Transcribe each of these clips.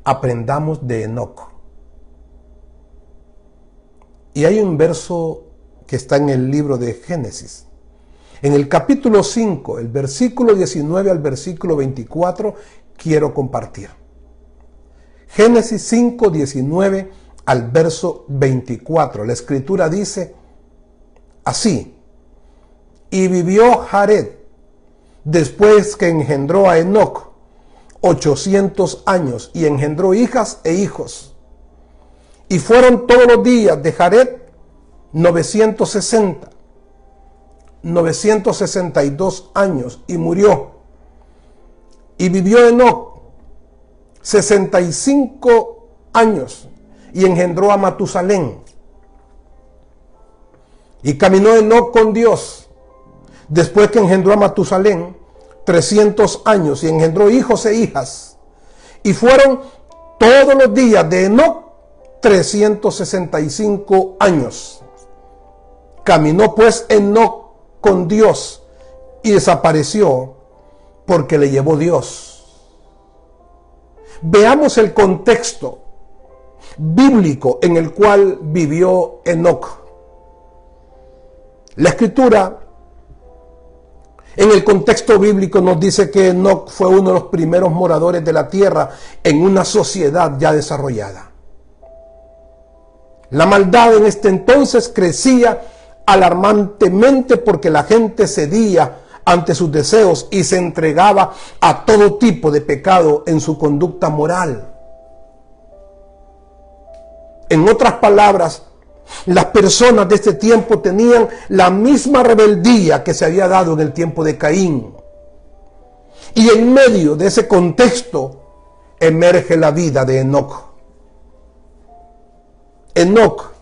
aprendamos de Enoc. Y hay un verso que está en el libro de Génesis. En el capítulo 5, el versículo 19 al versículo 24, quiero compartir. Génesis 5, 19 al verso 24. La escritura dice así: y vivió Jared, después que engendró a Enoc, 800 años, y engendró hijas e hijos. Y fueron todos los días de Jared 962 años, y murió. Y vivió Enoc 65 años, y engendró a Matusalén. Y caminó Enoc con Dios, después que engendró a Matusalén, 300 años, y engendró hijos e hijas. Y fueron todos los días de Enoc 365 años. Caminó pues Enoc con Dios y desapareció porque le llevó Dios. Veamos el contexto bíblico en el cual vivió Enoc. La escritura en el contexto bíblico nos dice que Enoc fue uno de los primeros moradores de la tierra en una sociedad ya desarrollada. La maldad en este entonces crecía alarmantemente porque la gente cedía ante sus deseos y se entregaba a todo tipo de pecado en su conducta moral. En otras palabras, las personas de este tiempo tenían la misma rebeldía que se había dado en el tiempo de Caín. Y en medio de ese contexto emerge la vida de Enoc. Enoc,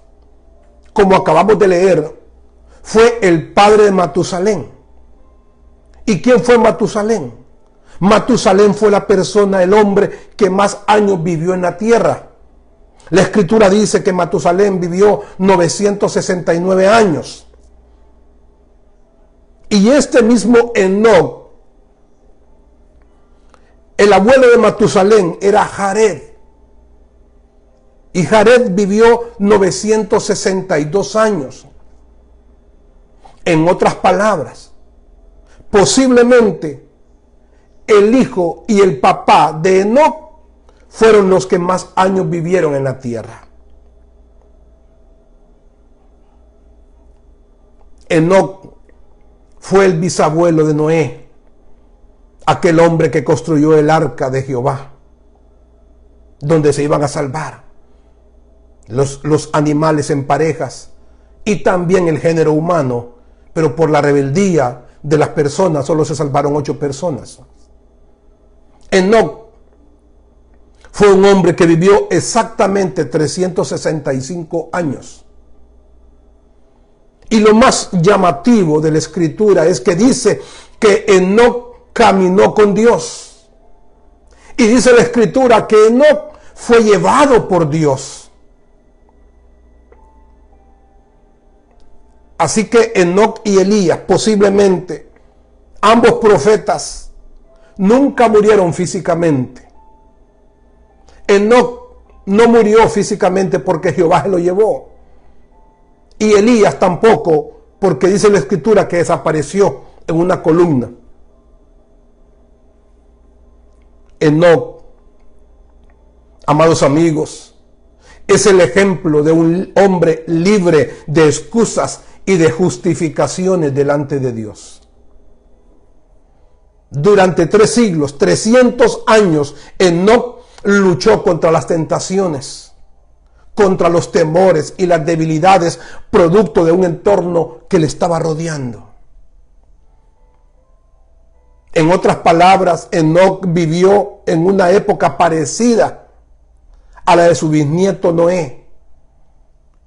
como acabamos de leer, fue el padre de Matusalén. ¿Y quién fue Matusalén? Matusalén fue la persona, el hombre que más años vivió en la tierra. La escritura dice que Matusalén vivió 969 años. Y este mismo Enoc, el abuelo de Matusalén, era Jared. Y Jared vivió 962 años. En otras palabras, posiblemente el hijo y el papá de Enoc fueron los que más años vivieron en la tierra. Enoc fue el bisabuelo de Noé, aquel hombre que construyó el arca de Jehová, donde se iban a salvar los animales en parejas y también el género humano, pero por la rebeldía de las personas solo se salvaron 8 personas. Enoc fue un hombre que vivió exactamente 365 años. Y lo más llamativo de la escritura es que dice que Enoc caminó con Dios. Y dice la escritura que Enoc fue llevado por Dios. Así que Enoc y Elías, posiblemente, ambos profetas, nunca murieron físicamente. Enoc no murió físicamente porque Jehová se lo llevó. Y Elías tampoco, porque dice la escritura que desapareció en una columna. Enoc, amados amigos, es el ejemplo de un hombre libre de excusas y de justificaciones delante de Dios. Durante 3 siglos, 300 años, Enoc luchó contra las tentaciones, contra los temores y las debilidades producto de un entorno que le estaba rodeando. En otras palabras, Enoc vivió en una época parecida a la de su bisnieto Noé,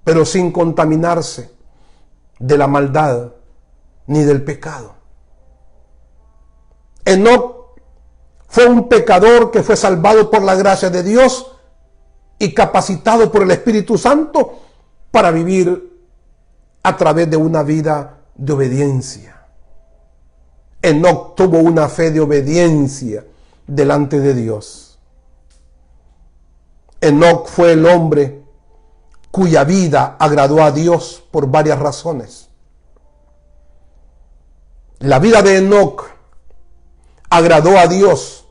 pero sin contaminarse de la maldad ni del pecado. Enoc fue un pecador que fue salvado por la gracia de Dios y capacitado por el Espíritu Santo para vivir a través de una vida de obediencia. Enoc tuvo una fe de obediencia delante de Dios. Enoc fue el hombre cuya vida agradó a Dios por varias razones. La vida de Enoc agradó a Dios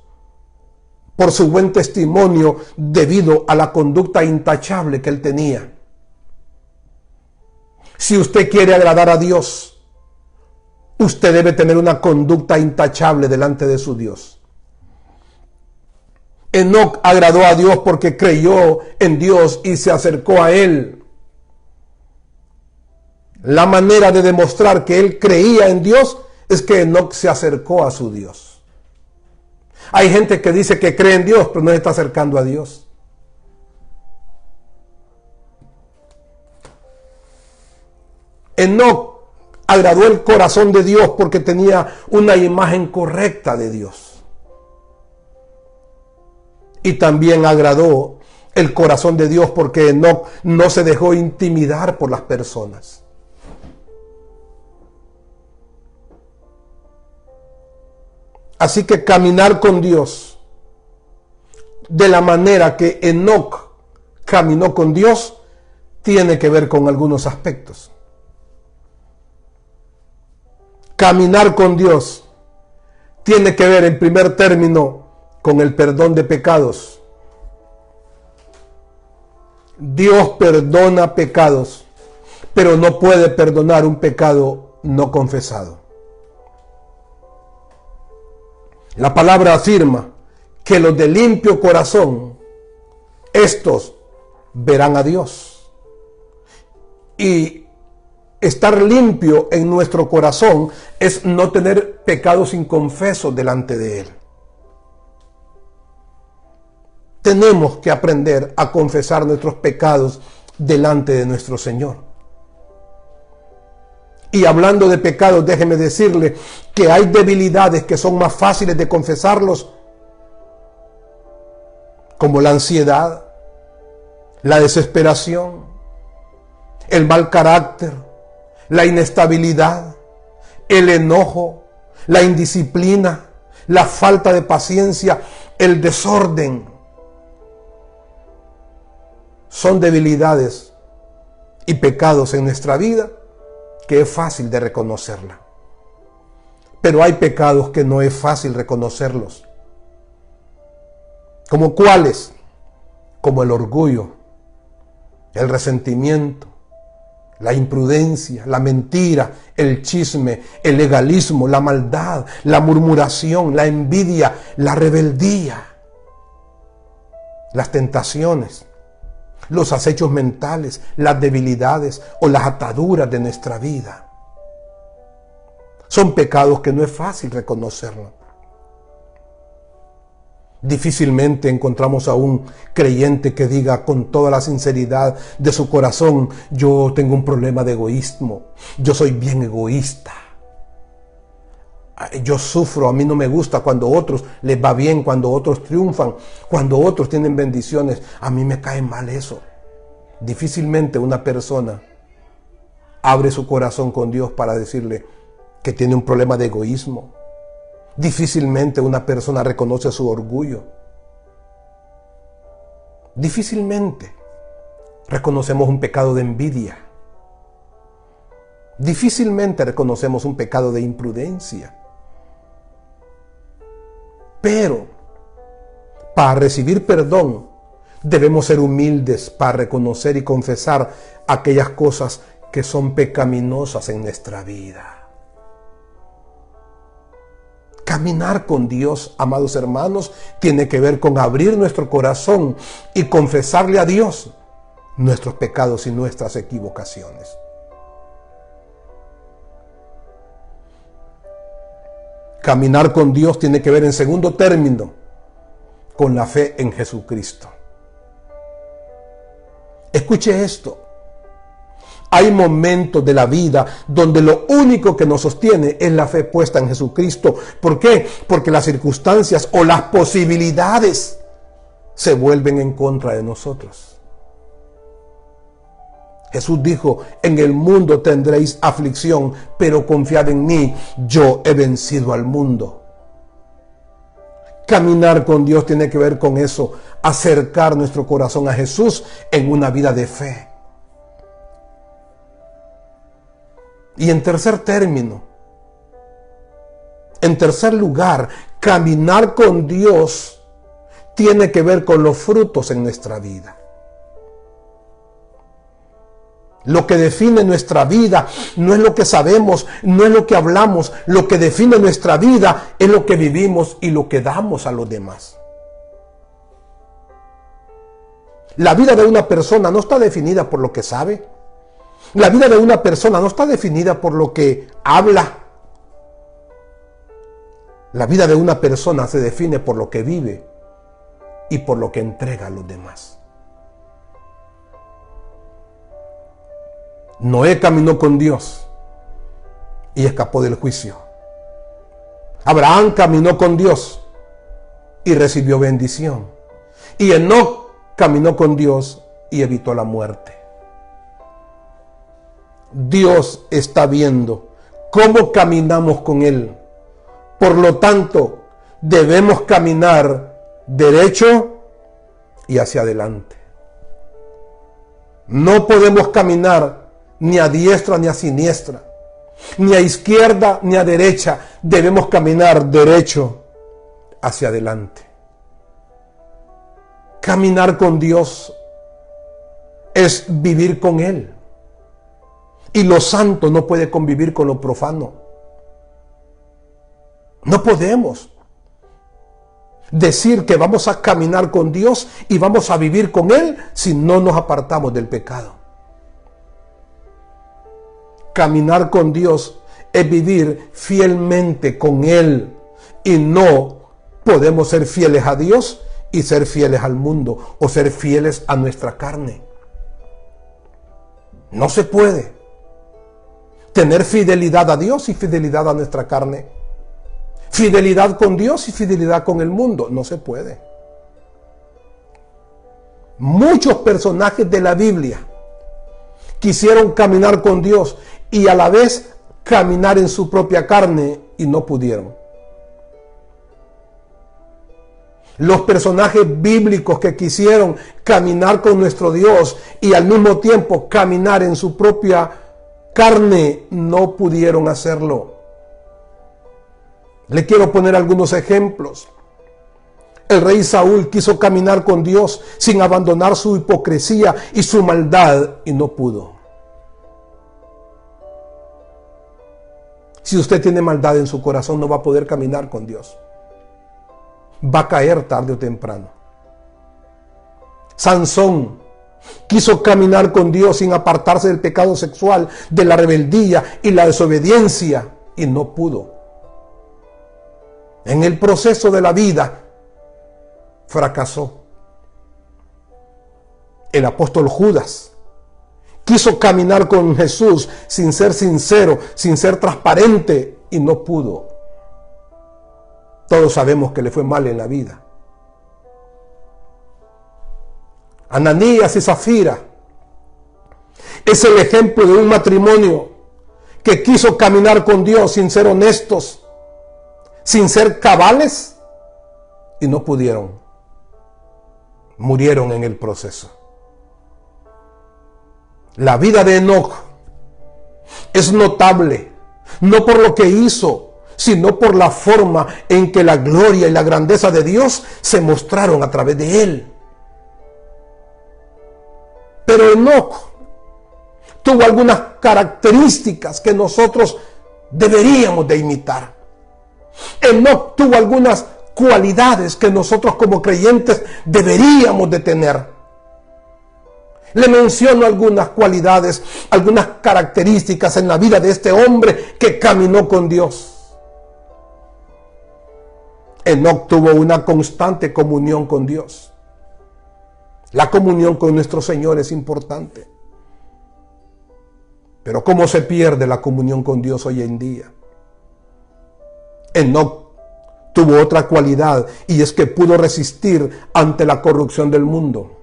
por su buen testimonio debido a la conducta intachable que él tenía. Si usted quiere agradar a Dios, usted debe tener una conducta intachable delante de su Dios. Enoc agradó a Dios porque creyó en Dios y se acercó a Él. La manera de demostrar que él creía en Dios es que Enoc se acercó a su Dios. Hay gente que dice que cree en Dios, pero no se está acercando a Dios. Enoc agradó el corazón de Dios porque tenía una imagen correcta de Dios. Y también agradó el corazón de Dios porque Enoc no se dejó intimidar por las personas. Así que caminar con Dios de la manera que Enoc caminó con Dios tiene que ver con algunos aspectos. Caminar con Dios tiene que ver en primer término con el perdón de pecados. Dios perdona pecados, pero no puede perdonar un pecado no confesado. La palabra afirma que los de limpio corazón, estos verán a Dios. Y estar limpio en nuestro corazón es no tener pecados inconfesos delante de Él. Tenemos que aprender a confesar nuestros pecados delante de nuestro Señor. Y hablando de pecados, déjeme decirle que hay debilidades que son más fáciles de confesarlos, como la ansiedad, la desesperación, el mal carácter, la inestabilidad, el enojo, la indisciplina, la falta de paciencia, el desorden. Son debilidades y pecados en nuestra vida que es fácil de reconocerla. Pero hay pecados que no es fácil reconocerlos. ¿Como cuáles? Como el orgullo, el resentimiento, la imprudencia, la mentira, el chisme, el legalismo, la maldad, la murmuración, la envidia, la rebeldía, las tentaciones, los acechos mentales, las debilidades o las ataduras de nuestra vida. Son pecados que no es fácil reconocerlo. Difícilmente encontramos a un creyente que diga con toda la sinceridad de su corazón: yo tengo un problema de egoísmo, yo soy bien egoísta, yo sufro, a mí no me gusta cuando a otros les va bien, cuando otros triunfan, cuando otros tienen bendiciones, a mí me cae mal eso. Difícilmente una persona abre su corazón con Dios para decirle que tiene un problema de egoísmo. Difícilmente una persona reconoce su orgullo. Difícilmente reconocemos un pecado de envidia. Difícilmente reconocemos un pecado de imprudencia. Pero para recibir perdón debemos ser humildes para reconocer y confesar aquellas cosas que son pecaminosas en nuestra vida. Caminar con Dios, amados hermanos, tiene que ver con abrir nuestro corazón y confesarle a Dios nuestros pecados y nuestras equivocaciones. Caminar con Dios tiene que ver, en segundo término, con la fe en Jesucristo. Escuche esto. Hay momentos de la vida donde lo único que nos sostiene es la fe puesta en Jesucristo. ¿Por qué? Porque las circunstancias o las posibilidades se vuelven en contra de nosotros. Jesús dijo: en el mundo tendréis aflicción, pero confiad en mí, yo he vencido al mundo. Caminar con Dios tiene que ver con eso, acercar nuestro corazón a Jesús en una vida de fe. Y en tercer lugar, caminar con Dios tiene que ver con los frutos en nuestra vida. Lo que define nuestra vida no es lo que sabemos, no es lo que hablamos. Lo que define nuestra vida es lo que vivimos y lo que damos a los demás. La vida de una persona no está definida por lo que sabe. La vida de una persona no está definida por lo que habla. La vida de una persona se define por lo que vive y por lo que entrega a los demás. Noé caminó con Dios y escapó del juicio. Abraham caminó con Dios y recibió bendición. Y Enoc caminó con Dios y evitó la muerte. Dios está viendo cómo caminamos con Él. Por lo tanto, debemos caminar derecho y hacia adelante. No podemos caminar ni a diestra ni a siniestra, ni a izquierda ni a derecha. Debemos caminar derecho hacia adelante. Caminar con Dios es vivir con Él. Y lo santo no puede convivir con lo profano. No podemos decir que vamos a caminar con Dios y vamos a vivir con Él si no nos apartamos del pecado. Caminar con Dios es vivir fielmente con Él, y no podemos ser fieles a Dios y ser fieles al mundo o ser fieles a nuestra carne. No se puede tener fidelidad a Dios y fidelidad a nuestra carne. Fidelidad con Dios y fidelidad con el mundo. No se puede. Muchos personajes de la Biblia quisieron caminar con Dios y a la vez caminar en su propia carne y no pudieron. Los personajes bíblicos que quisieron caminar con nuestro Dios y al mismo tiempo caminar en su propia carne no pudieron hacerlo. Le quiero poner algunos ejemplos. El rey Saúl quiso caminar con Dios sin abandonar su hipocresía y su maldad y no pudo. Si usted tiene maldad en su corazón, no va a poder caminar con Dios. Va a caer tarde o temprano. Sansón quiso caminar con Dios sin apartarse del pecado sexual, de la rebeldía y la desobediencia y no pudo. En el proceso de la vida fracasó. El apóstol Judas quiso caminar con Jesús sin ser sincero, sin ser transparente y no pudo. Todos sabemos que le fue mal en la vida. Ananías y Zafira es el ejemplo de un matrimonio que quiso caminar con Dios sin ser honestos, sin ser cabales y no pudieron. Murieron en el proceso. La vida de Enoc es notable, no por lo que hizo, sino por la forma en que la gloria y la grandeza de Dios se mostraron a través de él. Pero Enoc tuvo algunas características que nosotros deberíamos de imitar. Enoc tuvo algunas cualidades que nosotros como creyentes deberíamos de tener. Le menciono algunas cualidades, algunas características en la vida de este hombre que caminó con Dios. Enoc tuvo una constante comunión con Dios. La comunión con nuestro Señor es importante. Pero ¿cómo se pierde la comunión con Dios hoy en día? Enoc tuvo otra cualidad, y es que pudo resistir ante la corrupción del mundo.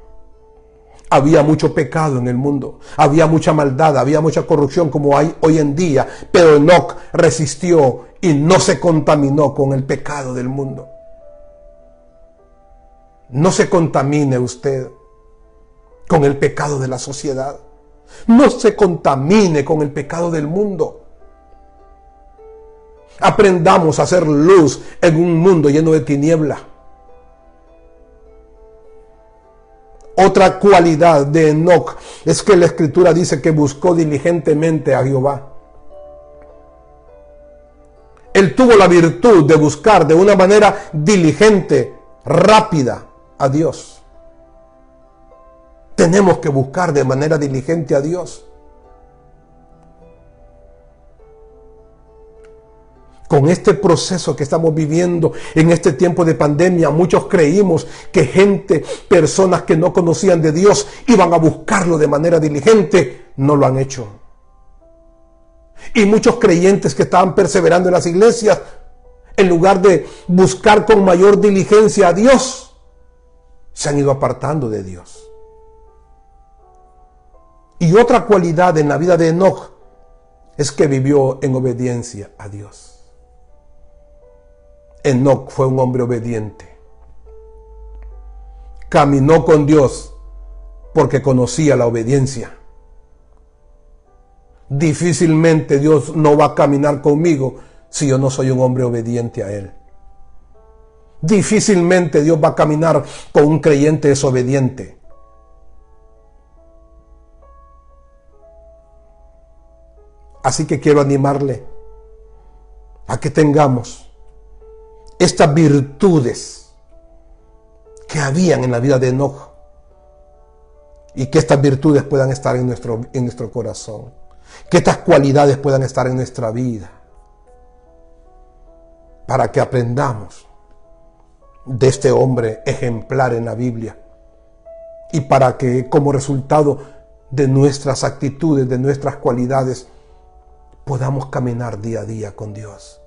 Había mucho pecado en el mundo, había mucha maldad, había mucha corrupción como hay hoy en día, pero Enoc resistió y no se contaminó con el pecado del mundo. No se contamine usted con el pecado de la sociedad. No se contamine con el pecado del mundo. Aprendamos a hacer luz en un mundo lleno de tiniebla. Otra cualidad de Enoc es que la Escritura dice que buscó diligentemente a Jehová. Él tuvo la virtud de buscar de una manera diligente, rápida a Dios. Tenemos que buscar de manera diligente a Dios. Con este proceso que estamos viviendo en este tiempo de pandemia, muchos creímos que personas que no conocían de Dios, iban a buscarlo de manera diligente. No lo han hecho. Y muchos creyentes que estaban perseverando en las iglesias, en lugar de buscar con mayor diligencia a Dios, se han ido apartando de Dios. Y otra cualidad en la vida de Enoc es que vivió en obediencia a Dios. Enoc fue un hombre obediente. Caminó con Dios porque conocía la obediencia. Difícilmente Dios no va a caminar conmigo si yo no soy un hombre obediente a Él. Difícilmente Dios va a caminar con un creyente desobediente. Así que quiero animarle a que tengamos estas virtudes que habían en la vida de Enoc y que estas virtudes puedan estar en nuestro corazón, que estas cualidades puedan estar en nuestra vida, para que aprendamos de este hombre ejemplar en la Biblia y para que como resultado de nuestras actitudes, de nuestras cualidades, podamos caminar día a día con Dios.